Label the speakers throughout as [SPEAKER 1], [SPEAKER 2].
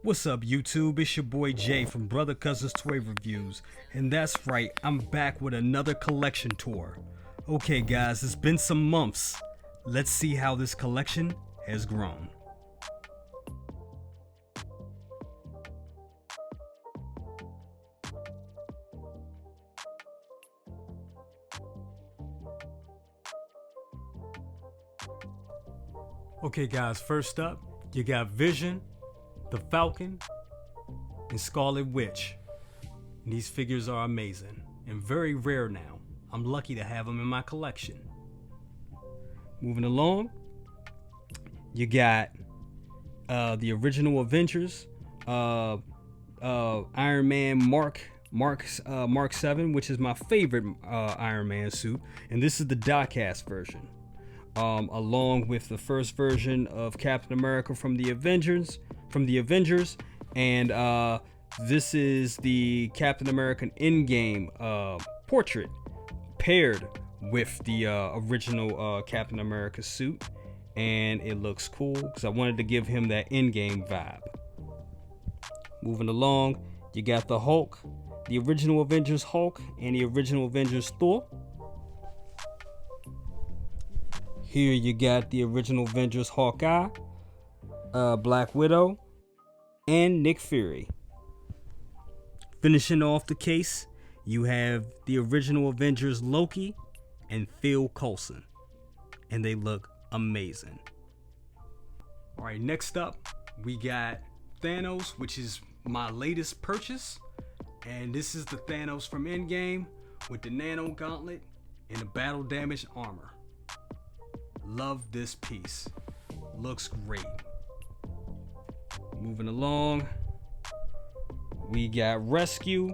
[SPEAKER 1] What's up, YouTube? It's your boy Jay from Brother Cousins Toy Reviews, and that's right, I'm back with another collection tour. Okay guys, it's been some months. Let's see how this collection has grown. Okay guys, first up, you got Vision, the Falcon, and Scarlet Witch. And these figures are amazing and very rare now. I'm lucky to have them in my collection. Moving along, you got the original Avengers, Iron Man Mark 7, which is my favorite Iron Man suit, and this is the die-cast version. Along with the first version of Captain America from the Avengers, and this is the Captain American Endgame portrait paired with the original Captain America suit, and it looks cool because I wanted to give him that Endgame vibe. Moving along, you got the Hulk, the original Avengers Hulk, and the original Avengers Thor. Here you got the original Avengers Hawkeye, Black Widow, and Nick Fury. Finishing off the case, you have the original Avengers Loki and Phil Coulson, and they look amazing. Alright, next up we got Thanos, which is my latest purchase, and this is the Thanos from Endgame with the nano gauntlet and the battle damaged armor. Love this piece, looks great. Moving along, we got Rescue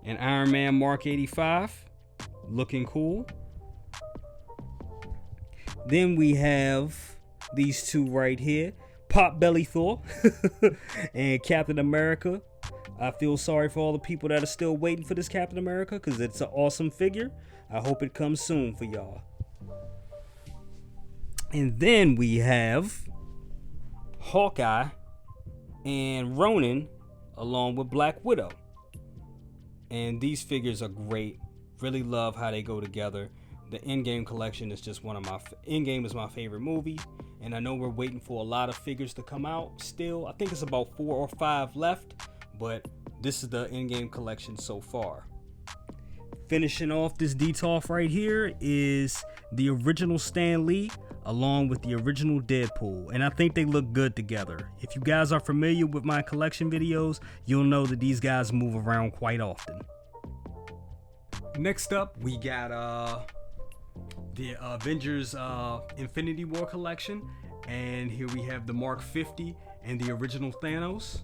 [SPEAKER 1] and Iron Man Mark 85, looking cool. Then we have these two right here, Potbelly Thor and Captain America. I feel sorry for all the people that are still waiting for this Captain America because it's an awesome figure. I hope it comes soon for y'all. And then we have Hawkeye and Ronin along with Black Widow. And these figures are great. Really love how they go together. The Endgame collection is just one of my Endgame is my favorite movie, and I know we're waiting for a lot of figures to come out still. I think it's about 4 or 5 left, but this is the Endgame collection so far. Finishing off this DTOF right here is the original Stan Lee along with the original Deadpool, and I think they look good together. If you guys are familiar with my collection videos, you'll know that these guys move around quite often. Next up, we got the Avengers Infinity War collection, and here we have the Mark 50 and the original Thanos.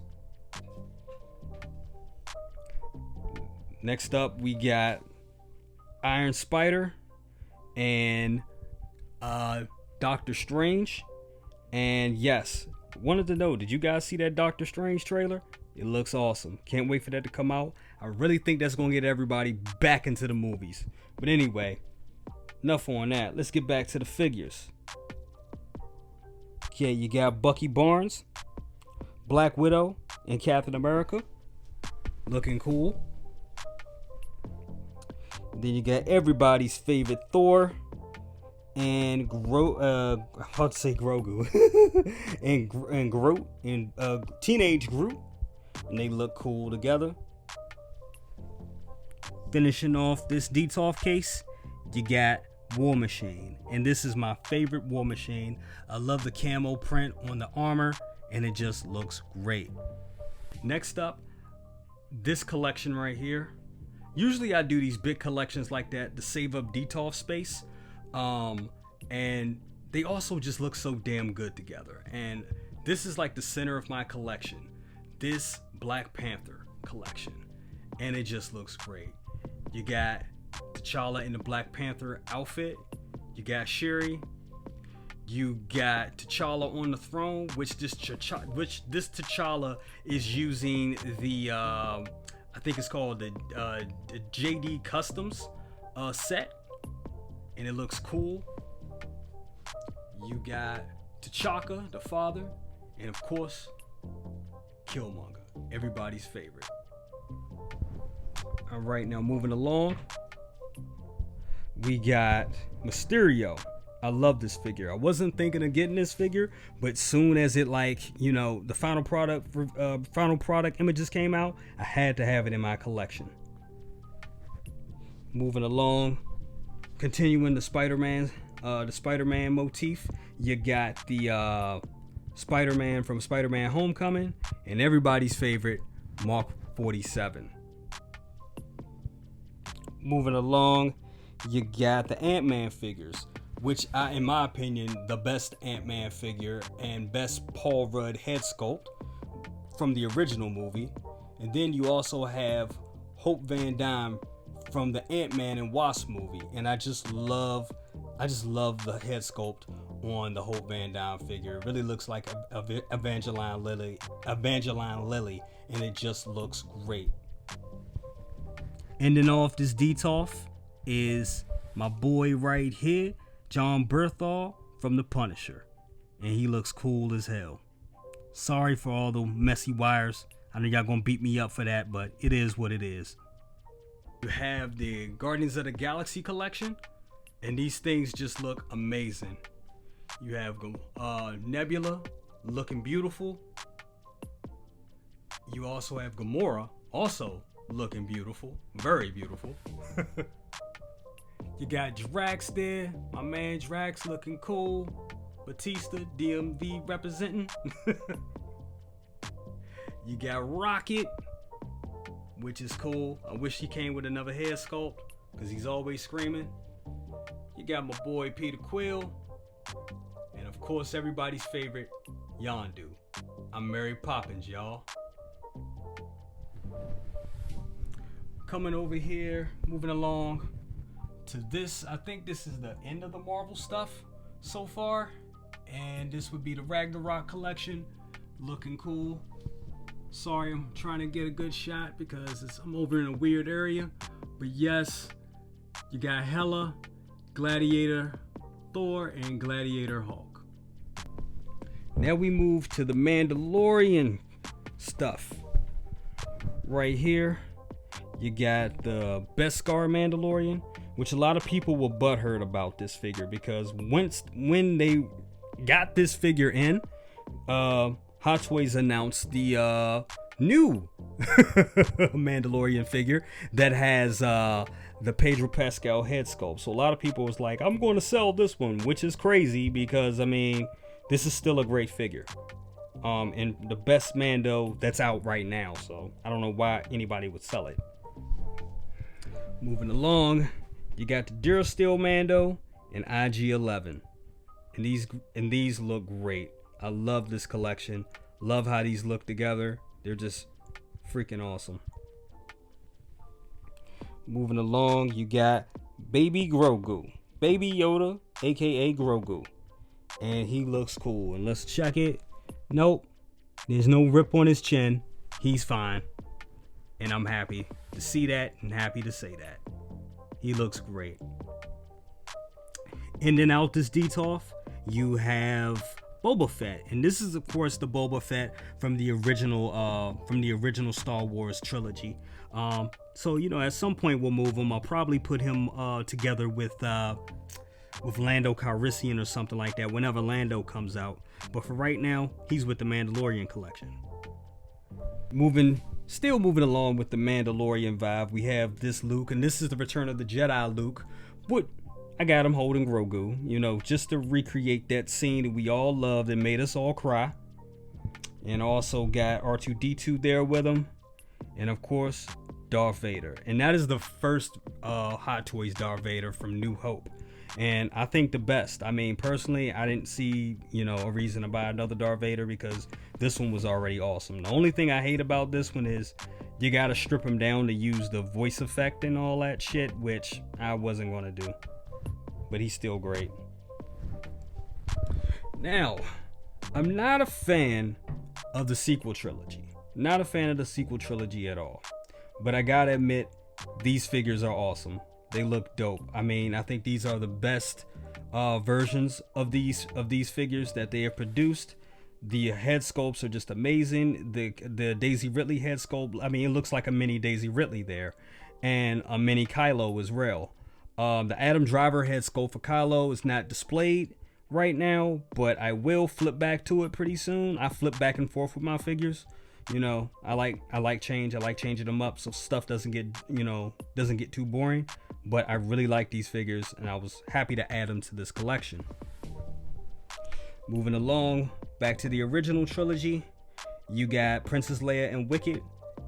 [SPEAKER 1] Next up, we got Iron Spider and Doctor Strange. And yes, wanted to know, did you guys see that Doctor Strange trailer? It looks awesome. Can't wait for that to come out. I really think that's gonna get everybody back into the movies. But anyway, enough on that. Let's get back to the figures. Okay, you got Bucky Barnes, Black Widow, and Captain America, looking cool. Then you got everybody's favorite Thor and Grogu and Groot and Teenage Groot, and they look cool together. Finishing off this DTOF case, you got War Machine, and this is my favorite War Machine. I love the camo print on the armor, and it just looks great. Next up, this collection right here. Usually I do these big collections like that to save up DTOF space, and they also just look so damn good together. And this is like the center of my collection, this Black Panther collection, and it just looks great. You got T'Challa in the Black Panther outfit, you got Shuri, you got T'Challa on the throne, which this T'Challa is using the I think it's called the JD Customs set, and it looks cool. You got T'Chaka, the father, and of course Killmonger, everybody's favorite. All right, now moving along, we got Mysterio. I love this figure. I wasn't thinking of getting this figure, but soon as it, like, you know, the final product images came out, I had to have it in my collection. Moving along, continuing the Spider-Man motif, you got the Spider-Man from Spider-Man Homecoming and everybody's favorite Mark 47. Moving along, you got the Ant-Man figures, which are, in my opinion, the best Ant-Man figure and best Paul Rudd head sculpt from the original movie. And then you also have Hope Van Dyne from the Ant-Man and Wasp movie, and I just love the head sculpt on the Hope Van Dyne figure. It really looks like Evangeline Lilly, and it just looks great. Ending off this DTOF is my boy right here, John Berthal from The Punisher, and he looks cool as hell. Sorry for all the messy wires. I know y'all gonna beat me up for that, but it is what it is. You have the Guardians of the Galaxy collection, and these things just look amazing. You have Nebula looking beautiful. You also have Gamora also looking beautiful, very beautiful. You got Drax there, my man Drax looking cool. Batista, DMV representing. You got Rocket, which is cool. I wish he came with another hair sculpt, because he's always screaming. You got my boy Peter Quill, and of course everybody's favorite, Yondu. I'm Mary Poppins, y'all. Coming over here, moving along to this. I think this is the end of the Marvel stuff so far, and this would be the Ragnarok collection, looking cool. Sorry, I'm trying to get a good shot because I'm over in a weird area, but yes, you got Hela, Gladiator Thor, and Gladiator Hulk. Now we move to the Mandalorian stuff. Right here, you got the Beskar Mandalorian, which a lot of people were butthurt about this figure, because when they got this figure in, Hot Toys announced the new Mandalorian figure that has the Pedro Pascal head sculpt. So a lot of people was like, I'm going to sell this one, which is crazy because, I mean, this is still a great figure. And the best Mando that's out right now. So I don't know why anybody would sell it. Moving along, you got the Durasteel Mando and IG-11. And these look great. I love this collection. Love how these look together. They're just freaking awesome. Moving along, you got Baby Grogu. Baby Yoda, aka Grogu. And he looks cool. And let's check it. Nope. There's no rip on his chin. He's fine. And I'm happy to see that and happy to say that. He looks great. Ending out this DTOF, you have Boba Fett, and this is of course the Boba Fett from the original Star Wars trilogy. So you know, at some point we'll move him. I'll probably put him together with Lando Calrissian or something like that whenever Lando comes out. But for right now, he's with the Mandalorian collection. Still moving along with the Mandalorian vibe, we have this Luke, and this is the Return of the Jedi Luke. But I got him holding Grogu, you know, just to recreate that scene that we all loved and made us all cry. And also got R2-D2 there with him. And of course, Darth Vader. And that is the first Hot Toys Darth Vader from New Hope. And I think the best. I mean, personally, I didn't see, you know, a reason to buy another Darth Vader because this one was already awesome. The only thing I hate about this one is you got to strip him down to use the voice effect and all that shit, which I wasn't going to do. But he's still great. Now, I'm not a fan of the sequel trilogy. Not a fan of the sequel trilogy at all. But I gotta admit, these figures are awesome. They look dope. I mean, I think these are the best versions of these figures that they have produced. The head sculpts are just amazing. The Daisy Ridley head sculpt, I mean, it looks like a mini Daisy Ridley there, and a mini Kylo as well. The Adam Driver head sculpt for Kylo is not displayed right now, but I will flip back to it pretty soon. I flip back and forth with my figures. You know, I like change. I like changing them up so stuff doesn't get too boring. But I really like these figures, and I was happy to add them to this collection. Moving along, back to the original trilogy, you got Princess Leia and Wicket,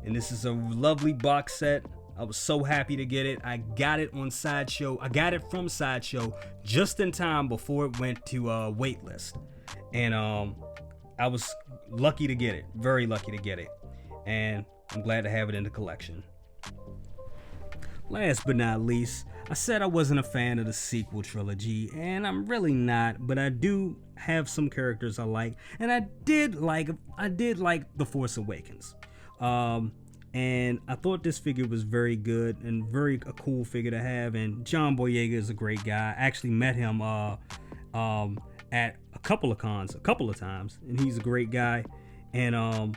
[SPEAKER 1] and this is a lovely box set. I was so happy to get it. I got it on Sideshow. I got it from Sideshow just in time before it went to waitlist, and I was lucky to get it, very lucky to get it, and I'm glad to have it in the collection. Last but not least, I said I wasn't a fan of the sequel trilogy, and I'm really not, but I do have some characters I like, and I did like The Force Awakens. And I thought this figure was very good and a cool figure to have, and John Boyega is a great guy. I actually met him at a couple of cons a couple of times, and he's a great guy, and I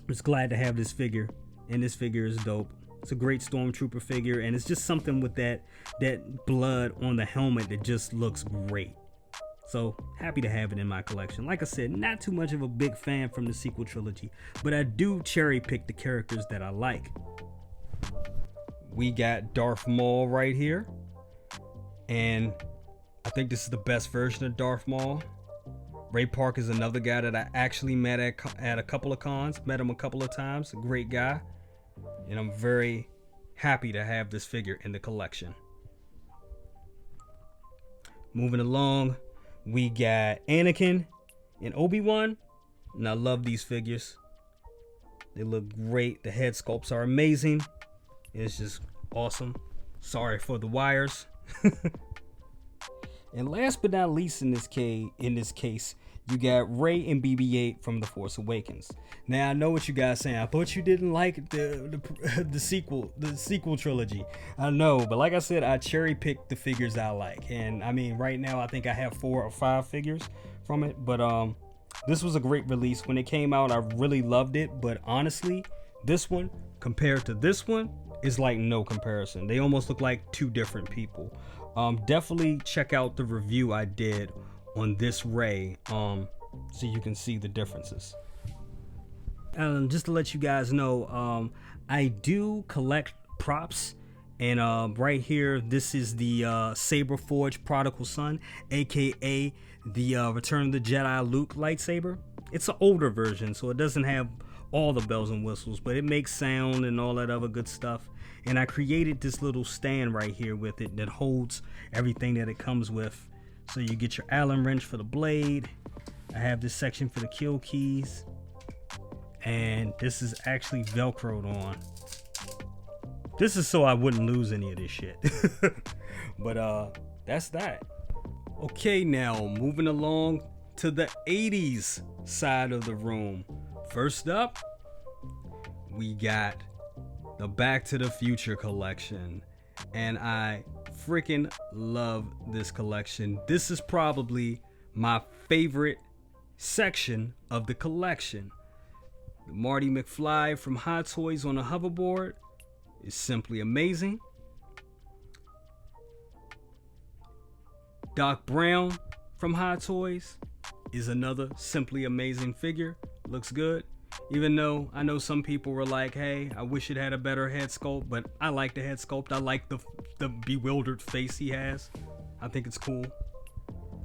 [SPEAKER 1] was glad to have this figure, and this figure is dope. It's a great Stormtrooper figure, and it's just something with that blood on the helmet that just looks great. So happy to have it in my collection. Like I said, not too much of a big fan from the sequel trilogy, but I do cherry pick the characters that I like. We got Darth Maul right here, and I think this is the best version of Darth Maul. Ray Park is another guy that I actually met at a couple of cons. Met him a couple of times. A great guy. And I'm very happy to have this figure in the collection. Moving along, we got Anakin and Obi-Wan. And I love these figures. They look great. The head sculpts are amazing. It's just awesome. Sorry for the wires. And last but not least in this case, you got Rey and BB-8 from The Force Awakens. Now I know what you guys saying. I thought you didn't like the sequel trilogy. I know, but like I said, I cherry picked the figures I like, and I mean right now I think I have 4 or 5 figures from it. But this was a great release. When it came out, I really loved it. But honestly, this one compared to this one is like no comparison. They almost look like two different people. Definitely check out the review I did on this Rey, so you can see the differences. Just to let you guys know, I do collect props, and right here, this is the Saber Forge Prodigal Son, aka the Return of the Jedi Luke lightsaber. It's an older version, so it doesn't have all the bells and whistles, but it makes sound and all that other good stuff. And I created this little stand right here with it that holds everything that it comes with. So you get your Allen wrench for the blade. I have this section for the kill keys. And this is actually Velcroed on. This is so I wouldn't lose any of this shit. But that's that. Okay, now moving along to the 80s side of the room. First up, we got the Back to the Future collection, and I freaking love this collection. This is probably my favorite section of the collection. The Marty McFly from Hot Toys on a hoverboard is simply amazing. Doc Brown from Hot Toys is another simply amazing figure. Looks good. Even though I know some people were like, hey, I wish it had a better head sculpt, but I like the head sculpt. I like the bewildered face he has. I think it's cool.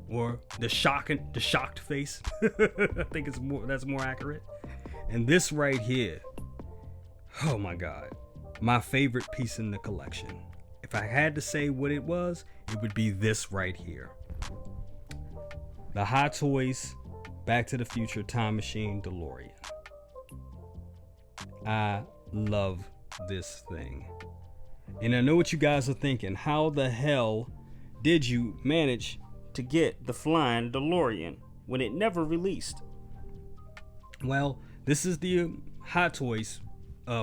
[SPEAKER 1] Or the shocked face. I think that's more accurate. And this right here, oh my God, my favorite piece in the collection. If I had to say what it was, it would be this right here. The Hot Toys Back to the Future Time Machine DeLorean. I love this thing. And I know what you guys are thinking. How the hell did you manage to get the flying DeLorean when it never released? Well, this is the Hot Toys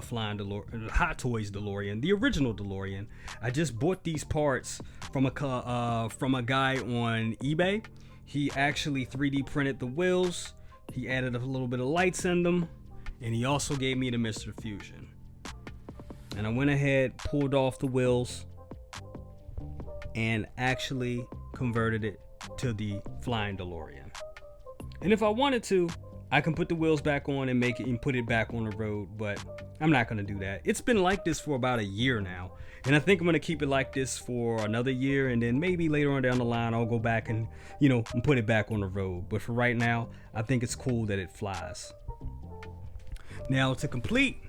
[SPEAKER 1] flying DeLorean, Hot Toys DeLorean, the original DeLorean. I just bought these parts from a guy on eBay. He actually 3D printed the wheels, He added a little bit of lights in them, and he also gave me the Mr. Fusion. And I went ahead, pulled off the wheels, and actually converted it to the Flying DeLorean. And if I wanted to, I can put the wheels back on and make it and put it back on the road, but I'm not gonna do that. It's been like this for about a year now, and I think I'm gonna keep it like this for another year, and then maybe later on down the line I'll go back and and put it back on the road. But for right now, I think it's cool that it flies. Now, to complete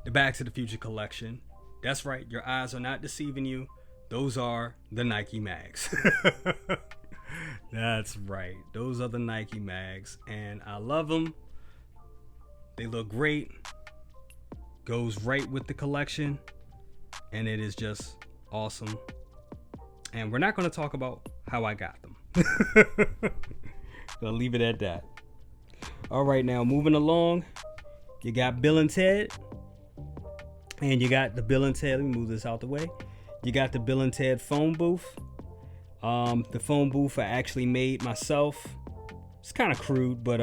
[SPEAKER 1] the Back to the Future collection, that's right, your eyes are not deceiving you. Those are the Nike mags. That's right, those are the Nike mags, and I love them. They look great, goes right with the collection, and it is just awesome. And we're not going to talk about how I got them. I'll leave it at that. All right, now moving along, you got Bill and Ted, and you got the Bill and Ted. Let me move this out the way. You got the Bill and Ted phone booth. The phone booth I actually made myself. It's kind of crude, but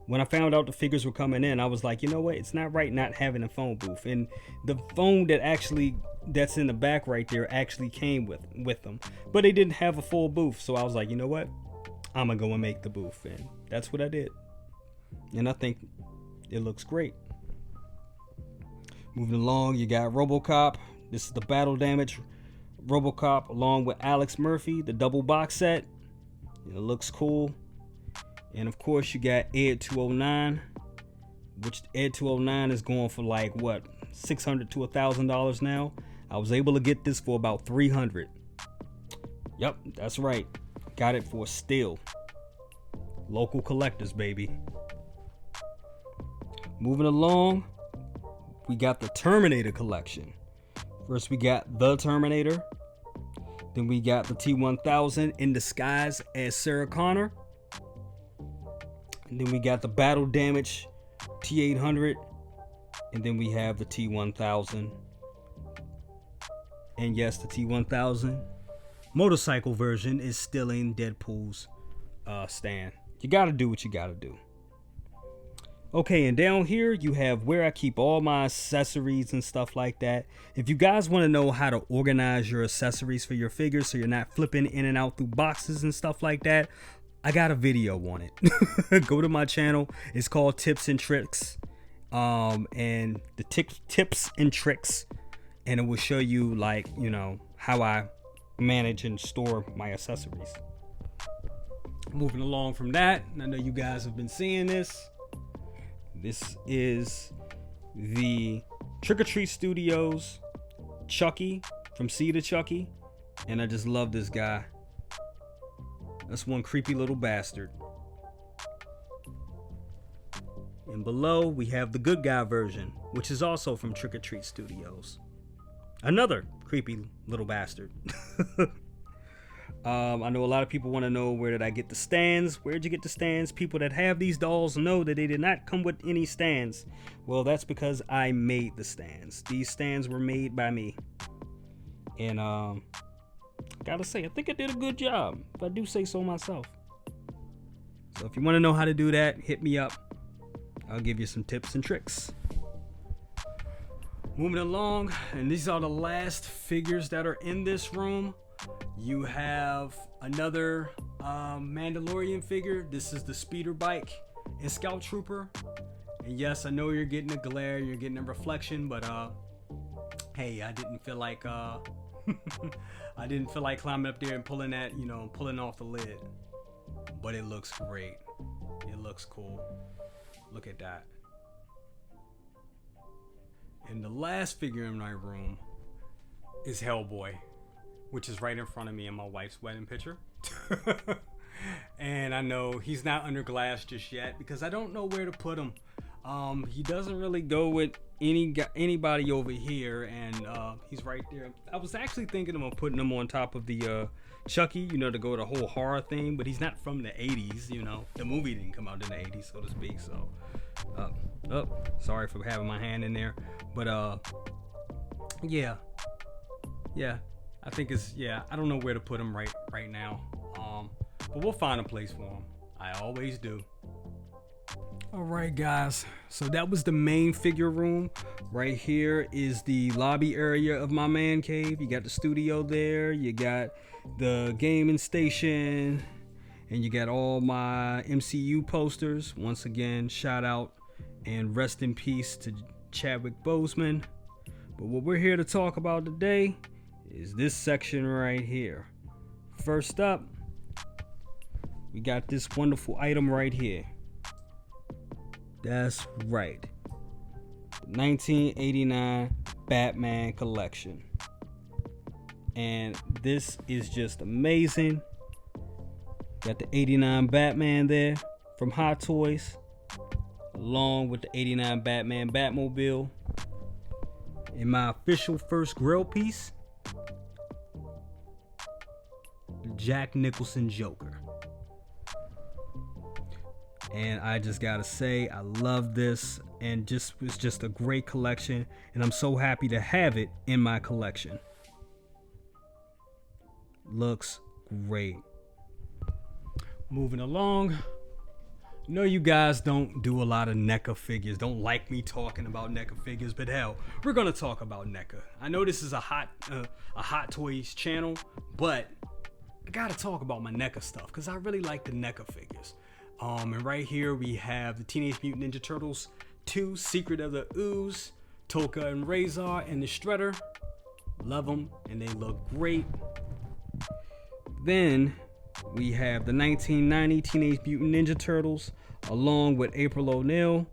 [SPEAKER 1] when I found out the figures were coming in, I was like, you know what? It's not right not having a phone booth. And the phone that's in the back right there actually came with them, but they didn't have a full booth. So I was like, you know what? I'm gonna go and make the booth, and that's what I did. And I think it looks great. Moving along, you got RoboCop. This is the Battle Damage RoboCop along with Alex Murphy, the double box set. It looks cool. And of course you got Ed 209, which Ed 209 is going for like what, $600 to $1,000 now. I was able to get this for about $300. Yep, that's right. Got it for a steal. Local collectors, baby. Moving along, we got the Terminator collection. First, we got the Terminator. Then we got the T-1000 in disguise as Sarah Connor. And then we got the Battle Damage T-800. And then we have the T-1000. And yes, the T-1000 motorcycle version is still in Deadpool's stand. You gotta do what you gotta do. Okay, and down here you have where I keep all my accessories and stuff like that. If you guys want to know how to organize your accessories for your figures so you're not flipping in and out through boxes and stuff like that, I got a video on it. Go to my channel. It's called Tips and Tricks. And the tips and tricks, and it will show you how I manage and store my accessories. Moving along from that, I know you guys have been seeing this. This is the Trick or Treat Studios Chucky from C to Chucky, and I just love this guy. That's one creepy little bastard. And below we have the good guy version, which is also from Trick or Treat Studios. Another creepy little bastard. I know a lot of people want to know, where did I get the stands? Where'd you get the stands? People that have these dolls know that they did not come with any stands. Well, that's because I made the stands. These stands were made by me. And gotta say, I think I did a good job, if I do say so myself. So if you want to know how to do that, hit me up. I'll give you some tips and tricks. Moving along, and these are the last figures that are in this room. You have another Mandalorian figure. This is the speeder bike and Scout Trooper. And yes, I know you're getting a glare, you're getting a reflection, but hey, I didn't feel like climbing up there and pulling off the lid. But it looks great. It looks cool. Look at that. And the last figure in my room is Hellboy, which is right in front of me in my wife's wedding picture. And I know he's not under glass just yet because I don't know where to put him. He doesn't really go with anybody over here, and he's right there. I was actually thinking of putting him on top of the Chucky, to go the whole horror thing, but he's not from the 80s, The movie didn't come out in the 80s, so to speak, so... sorry for having my hand in there, but yeah, I think I don't know where to put him right now, but we'll find a place for him. I always do. All right, guys, so that was the main figure room. Right here is the lobby area of my man cave. You got the studio there, you got the gaming station, and you got all my MCU posters. Once again, shout out and rest in peace to Chadwick Boseman. But what we're here to talk about today is this section right here. First up, we got this wonderful item right here. That's right, the 1989 Batman collection. And this is just amazing. Got the 89 Batman there from Hot Toys, along with the 89 Batman Batmobile. And my official first grill piece, the Jack Nicholson Joker. And I just gotta say, I love this, and it's just a great collection, and I'm so happy to have it in my collection. Looks great. Moving along. I know you guys don't do a lot of NECA figures, don't like me talking about NECA figures, but hell, we're gonna talk about NECA. I know this is a Hot Toys channel, but I gotta talk about my NECA stuff because I really like the NECA figures. And right here we have the Teenage Mutant Ninja Turtles 2, Secret of the Ooze, Tokka and Razor, and the Shredder. Love them, and they look great. Then we have the 1990 Teenage Mutant Ninja Turtles, along with April O'Neil.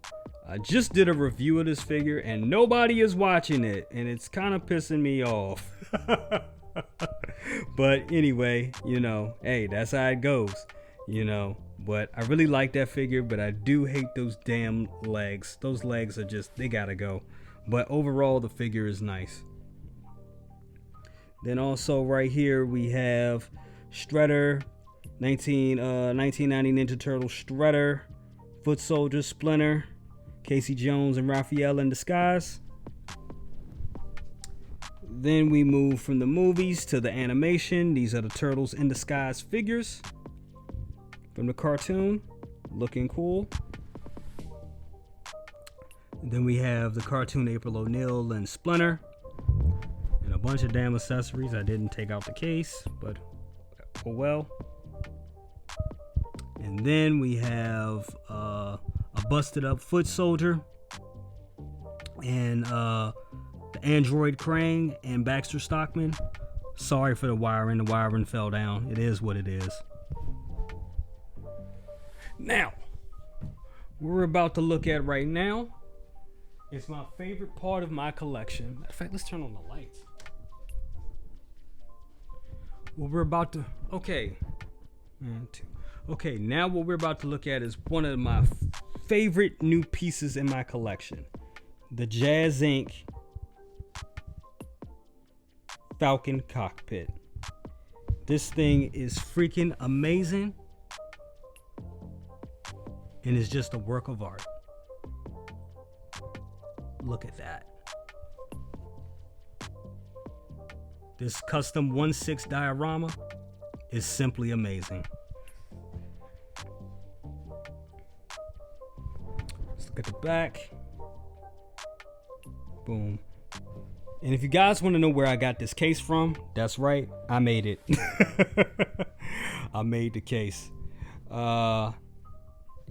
[SPEAKER 1] I just did a review of this figure, and nobody is watching it, and it's kind of pissing me off. But anyway, hey, that's how it goes, But I really like that figure, but I do hate those damn legs. Those legs are just, they gotta go. But overall, the figure is nice. Then also right here, we have Shredder, 1990 Ninja Turtle Shredder, Foot Soldier, Splinter, Casey Jones, and Raphael in disguise. Then we move from the movies to the animation. These are the Turtles in disguise figures from the cartoon, looking cool. Then we have the cartoon April O'Neil and Splinter, and a bunch of damn accessories. I didn't take out the case, but oh well. And then we have a busted up Foot Soldier, and the Android Krang and Baxter Stockman. Sorry for the wiring fell down. It is what it is. Now, what we're about to look at right now is my favorite part of my collection. Matter of fact, let's turn on the lights. What we're about to, now what we're about to look at is one of my favorite new pieces in my collection. The Jazz Inc. Falcon Cockpit. This thing is freaking amazing. And it's just a work of art. Look at that. This custom 1/6 diorama is simply amazing. Let's look at the back. Boom. And if you guys want to know where I got this case from, that's right, I made it. I made the case.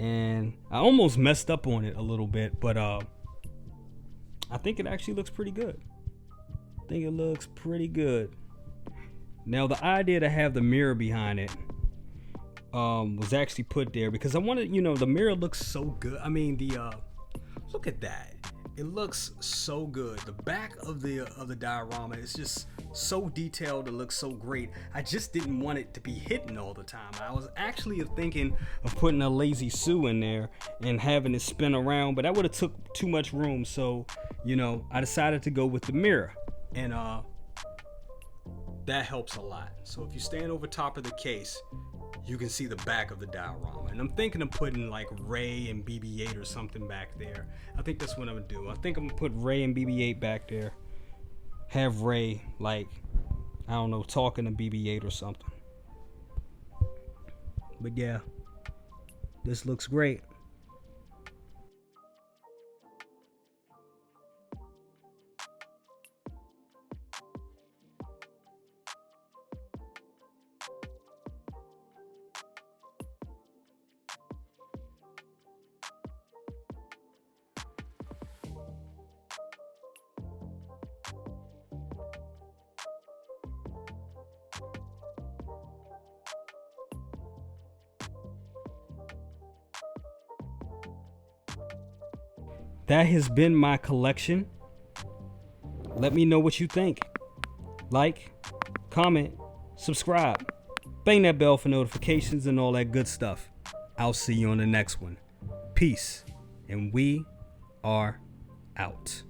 [SPEAKER 1] And I almost messed up on it a little bit, but I think it actually looks pretty good. Now the idea to have the mirror behind it was actually put there because I wanted, the mirror looks so good. I mean, look at that. It looks so good. The back of the diorama is just so detailed. It looks so great. I just didn't want it to be hidden all the time. I was actually thinking of putting a Lazy Sue in there and having it spin around, but that would have took too much room. So, I decided to go with the mirror, and that helps a lot. So if you stand over top of the case, you can see the back of the diorama. And I'm thinking of putting like Ray and BB-8 or something back there. I think that's what I'm gonna do. I think I'm gonna put Ray and BB-8 back there. Have Ray, talking to BB-8 or something. But yeah, this looks great. that has been my collection. Let me know what you think. Like, comment, subscribe, bang that bell for notifications and all that good stuff. I'll see you on the next one. Peace, and we are out.